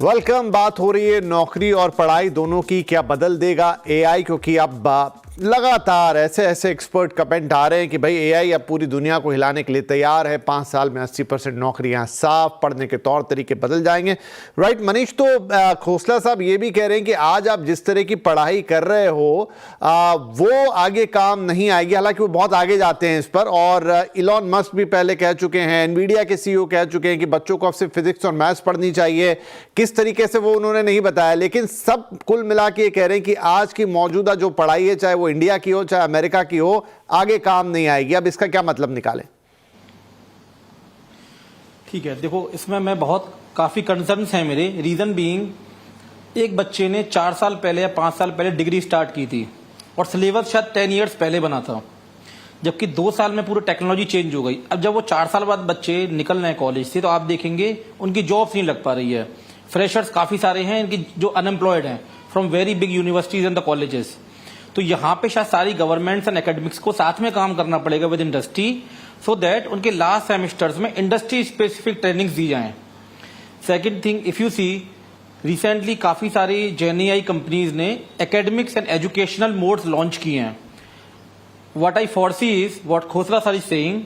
Welcome. बात हो रही है नौकरी और पढ़ाई दोनों की, क्या बदल देगा एआई, क्योंकि अब लगातार ऐसे ऐसे एक्सपर्ट कमेंट आ रहे हैं कि भाई एआई अब पूरी दुनिया को हिलाने के लिए तैयार है। 5 साल में 80% नौकरियां साफ, पढ़ने के तौर तरीके बदल जाएंगे। राइट मनीष, तो खोसला साहब ये भी कह रहे हैं कि आज आप जिस तरह की पढ़ाई कर रहे हो वो आगे काम नहीं आएगी। हालांकि वो बहुत आगे जाते हैं इस पर, और इलॉन मस्क भी पहले कह चुके हैं, एनवीडिया के सीईओ कह चुके हैं कि बच्चों को अब सिर्फ फिजिक्स और मैथ्स पढ़नी चाहिए। किस तरीके से वो उन्होंने नहीं बताया, लेकिन सब कुल मिला के ये कह रहे हैं कि आज की मौजूदा जो पढ़ाई है, चाहे वो इंडिया की हो चाहे अमेरिका की हो, आगे काम नहीं आएगी। अब इसका क्या मतलब निकालें? ठीक है, देखो इसमें मैं काफी कंसर्न्स हैं मेरे। रीजन बीइंग, एक बच्चे ने 4 साल पहले या 5 साल पहले डिग्री स्टार्ट की थी और सिलेबस शायद 10 ईयर्स पहले बना था, जबकि 2 साल में पूरी टेक्नोलॉजी चेंज हो गई। अब जब वो 4 साल बाद बच्चे निकल रहे हैं कॉलेज से, तो आप देखेंगे उनकी जॉब्स नहीं लग पा रही है। फ्रेशर्स काफी सारे हैं इनकी जो अनएम्प्लॉयड हैं from very big universities and the colleges. तो यहाँ पे शायद सारी गवर्नमेंट्स एंड एकेडमिक्स को साथ में काम करना पड़ेगा विद इंडस्ट्री, सो दैट उनके लास्ट सेमेस्टर्स में इंडस्ट्री स्पेसिफिक ट्रेनिंग्स दी जाएं। Second thing, if you see recently काफी सारी जेएनआई कंपनीज ने academics and educational modes launch किए हैं। What I foresee is what Khosla sir is saying,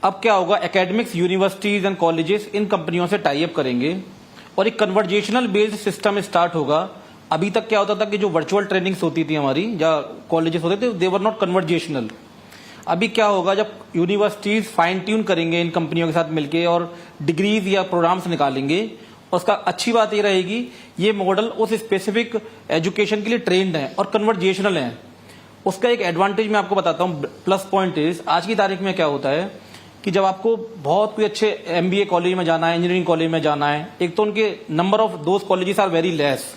अब क्या होगा, एकेडमिक्स यूनिवर्सिटीज एंड कॉलेजेस इन कंपनियों से टाई अप करेंगे और एक कन्वर्जेशनल बेस्ड सिस्टम स्टार्ट होगा। अभी तक क्या होता था कि जो वर्चुअल ट्रेनिंग्स होती थी हमारी या कॉलेजेस होते थे, दे वर नॉट कन्वर्जेशनल। अभी क्या होगा, जब यूनिवर्सिटीज फाइन ट्यून करेंगे इन कंपनियों के साथ मिलके और डिग्रीज या प्रोग्राम्स निकालेंगे, उसका अच्छी बात ये रहेगी ये मॉडल उस स्पेसिफिक एजुकेशन के लिए ट्रेंड है और कन्वर्जेशनल है। उसका एक एडवांटेज मैं आपको बताता हूँ, प्लस पॉइंट इज, आज की तारीख में क्या होता है कि जब आपको बहुत कोई अच्छे एमबीए कॉलेज में जाना है, इंजीनियरिंग कॉलेज में जाना है, एक तो उनके number of those colleges are very less.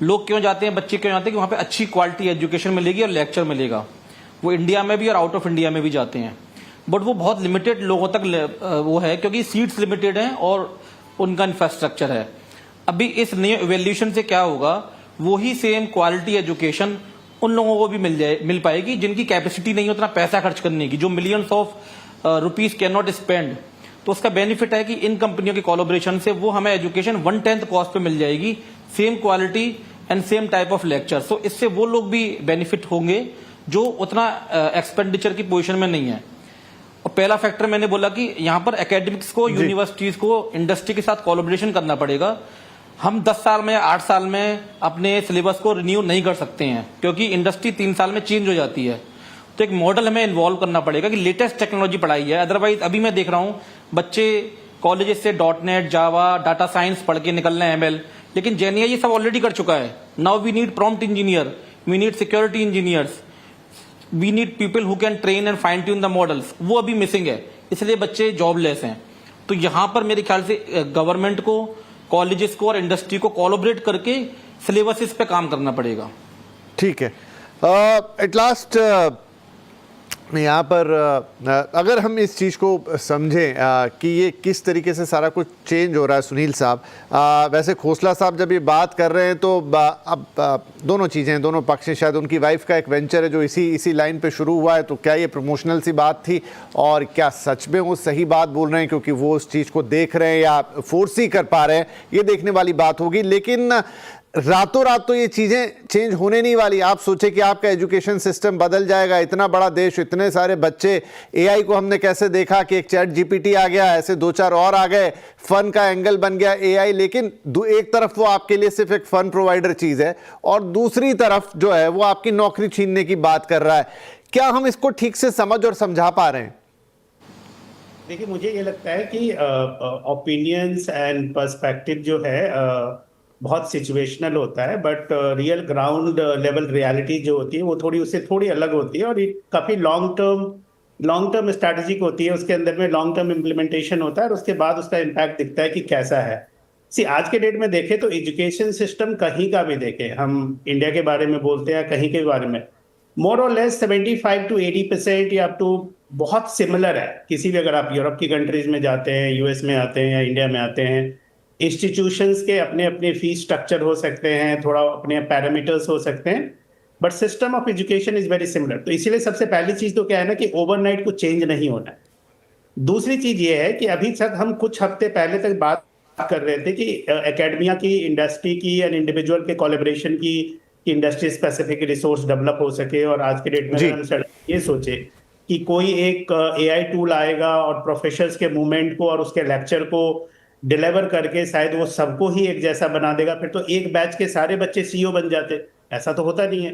लोग क्यों जाते हैं, बच्चे क्यों जाते हैं कि वहां पे अच्छी क्वालिटी एजुकेशन मिलेगी और लेक्चर मिलेगा। वो इंडिया में भी और आउट ऑफ इंडिया में भी जाते हैं, बट वो बहुत लिमिटेड लोगों तक वो है, क्योंकि सीट्स लिमिटेड हैं और उनका इंफ्रास्ट्रक्चर है। अभी इस नए इवैल्यूएशन से क्या होगा, वही सेम क्वालिटी एजुकेशन उन लोगों को भी मिल पाएगी जिनकी कैपेसिटी नहीं है उतना पैसा खर्च करने की, जो millions of rupees can not spend. तो उसका बेनिफिट है कि इन कंपनियों के कोलैबोरेशन से वो हमें एजुकेशन 1/10 कॉस्ट पे मिल जाएगी, same quality and same type of lecture. So इससे वो लोग भी बेनिफिट होंगे जो उतना एक्सपेंडिचर की पोजीशन में नहीं है। और पहला फैक्टर मैंने बोला कि यहाँ पर एकेडमिक्स को, यूनिवर्सिटीज को इंडस्ट्री के साथ कोलैबोरेशन करना पड़ेगा। हम 10 साल में 8 साल में अपने सिलेबस को रिन्यू नहीं कर सकते हैं, क्योंकि इंडस्ट्री 3 साल में चेंज हो जाती है। तो एक मॉडल हमें इन्वॉल्व करना पड़ेगा कि लेटेस्ट टेक्नोलॉजी पढ़ाई है। अदरवाइज अभी मैं देख रहा हूँ बच्चे कॉलेजेस से .NET, जावा, डाटा साइंस पढ़ के निकल रहे हैं, ML, लेकिन जेएनआई ये सब ऑलरेडी कर चुका है। Now we need prompt engineer, we need security engineers, we need people who can train and fine tune the models. वो अभी मिसिंग है, इसलिए बच्चे जॉबलेस हैं। तो यहाँ पर मेरे ख्याल से गवर्नमेंट को, कॉलेजेस को और इंडस्ट्री को कोलैबोरेट करके सिलेबसेस पे काम करना पड़ेगा। ठीक है। एट लास्ट यहाँ पर अगर हम इस चीज़ को समझें कि ये किस तरीके से सारा कुछ चेंज हो रहा है, सुनील साहब, वैसे खोसला साहब जब ये बात कर रहे हैं तो अब दोनों चीज़ें, दोनों पक्ष हैं। शायद उनकी वाइफ का एक वेंचर है जो इसी लाइन पे शुरू हुआ है, तो क्या ये प्रमोशनल सी बात थी और क्या सच में वो सही बात बोल रहे हैं क्योंकि वो उस चीज़ को देख रहे हैं या फोर्स ही कर पा रहे हैं, ये देखने वाली बात होगी। लेकिन रातों रात तो ये चीजें चेंज होने नहीं वाली। आप सोचे कि आपका एजुकेशन सिस्टम बदल जाएगा, इतना बड़ा देश, इतने सारे बच्चे, एआई को हमने कैसे देखा कि एक चैट जीपीटी आ गया, ऐसे 2-4 और आ गए, फन का एंगल बन गया एआई। लेकिन एक तरफ वो आपके लिए सिर्फ एक फन प्रोवाइडर चीज है और दूसरी तरफ जो है वो आपकी नौकरी छीनने की बात कर रहा है। क्या हम इसको ठीक से समझ और समझा पा रहे हैं? देखिए, मुझे ये लगता है कि ओपिनियंस एंड पर्सपेक्टिव जो है बहुत सिचुएशनल होता है, but real ground level reality जो होती है वो उससे थोड़ी अलग होती है और ये काफ़ी लॉन्ग टर्म स्ट्रैटेजिक होती है। उसके अंदर में लॉन्ग टर्म इम्प्लीमेंटेशन होता है और उसके बाद उसका इम्पैक्ट दिखता है कि कैसा है। आज के डेट में देखें तो एजुकेशन सिस्टम कहीं का भी देखें, हम इंडिया के बारे में बोलते हैं, कहीं के बारे में, मोर और लेस 75 to 80% या अप टू बहुत सिमिलर है। किसी भी, अगर आप यूरोप की कंट्रीज में जाते हैं, यूएस में आते हैं या इंडिया में आते हैं, इंस्टीट्यूशंस के अपने अपने फीस स्ट्रक्चर हो सकते हैं, थोड़ा अपने पैरामीटर्स हो सकते हैं, but system of education is very similar. तो इसीलिए सबसे पहली चीज तो क्या है ना कि ओवरनाइट कुछ चेंज नहीं होना है। दूसरी चीज ये है कि अभी तक हम कुछ हफ्ते पहले तक बात कर रहे थे कि एकेडमिया की, इंडस्ट्री की एंड इंडिविजुअल के कोलैबोरेशन की इंडस्ट्री स्पेसिफिक रिसोर्स डेवलप हो सके। और आज के डेट में जी। अगर हम ये सोचे कि कोई एक एआई टूल आएगा और प्रोफेसर्स के मूवमेंट को और उसके लेक्चर को डिलीवर करके शायद वो सबको ही एक जैसा बना देगा, फिर तो एक बैच के सारे बच्चे सीईओ बन जाते। ऐसा तो होता नहीं है।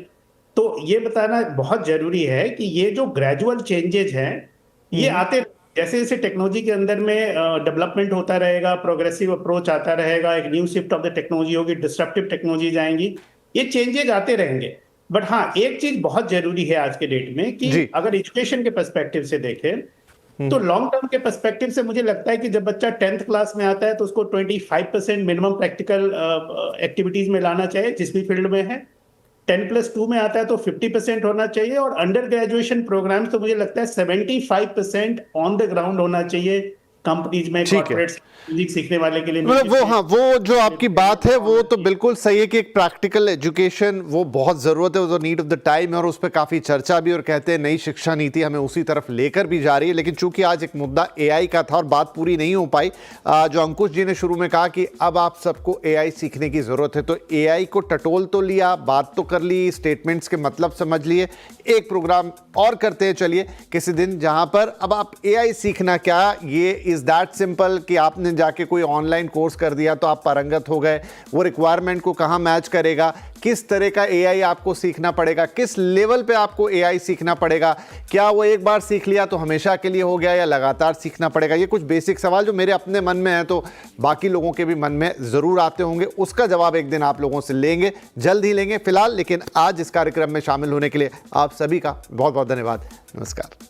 तो ये बताना बहुत जरूरी है कि ये जो ग्रेजुअल चेंजेज हैं ये आते, जैसे जैसे टेक्नोलॉजी के अंदर में डेवलपमेंट होता रहेगा, प्रोग्रेसिव अप्रोच आता रहेगा, एक new shift of the technology होगी, डिस्ट्रप्टिव टेक्नोलॉजीज आएंगी, ये चेंजेज आते रहेंगे। बट हाँ, एक चीज बहुत जरूरी है आज के डेट में कि जी। अगर एजुकेशन के पर्सपेक्टिव से देखें तो लॉन्ग टर्म के पर्सपेक्टिव से मुझे लगता है कि जब बच्चा 10th क्लास में आता है तो उसको 25% मिनिमम प्रैक्टिकल एक्टिविटीज में लाना चाहिए जिस भी फील्ड में है। 10+2 में आता है तो 50% होना चाहिए, और अंडर ग्रेजुएशन प्रोग्राम तो मुझे लगता है 75% ऑन द ग्राउंड होना चाहिए कंपनीज में, ठीक है। कॉर्पोरेट्स म्यूजिक सीखने वाले के लिए। मतलब वो, हाँ, वो जो आपकी बात है वो तो बिल्कुल सही है कि एक प्रैक्टिकल एजुकेशन वो बहुत ज़रूरत है, वो तो नीड ऑफ द टाइम है, और उस पर काफ़ी चर्चा भी, और कहते हैं नई शिक्षा नीति हमें उसी तरफ लेकर भी जा रही है। लेकिन चूंकि आज एक मुद्दा एआई का था और बात पूरी नहीं हो पाई, जो अंकुश जी ने शुरू में कहा कि अब आप सबको एआई सीखने की ज़रूरत है, तो एआई को टटोल तो लिया, बात तो कर ली, स्टेटमेंट्स के मतलब समझ लिए। एक प्रोग्राम और करते हैं चलिए किसी दिन, जहां पर अब आप एआई सीखना क्या, ये इज दैट सिंपल कि आपने जाके कोई ऑनलाइन कोर्स कर दिया तो आप पारंगत हो गए। वो रिक्वायरमेंट को कहां मैच करेगा, किस तरह का एआई आपको सीखना पड़ेगा, किस लेवल पे आपको एआई सीखना पड़ेगा, क्या वो एक बार सीख लिया तो हमेशा के लिए हो गया या लगातार सीखना पड़ेगा, ये कुछ बेसिक सवाल जो मेरे अपने मन में है तो बाकी लोगों के भी मन में जरूर आते होंगे। उसका जवाब एक दिन आप लोगों से लेंगे, जल्द ही लेंगे। फिलहाल लेकिन आज इस कार्यक्रम में शामिल होने के लिए आप सभी का बहुत बहुत धन्यवाद। नमस्कार।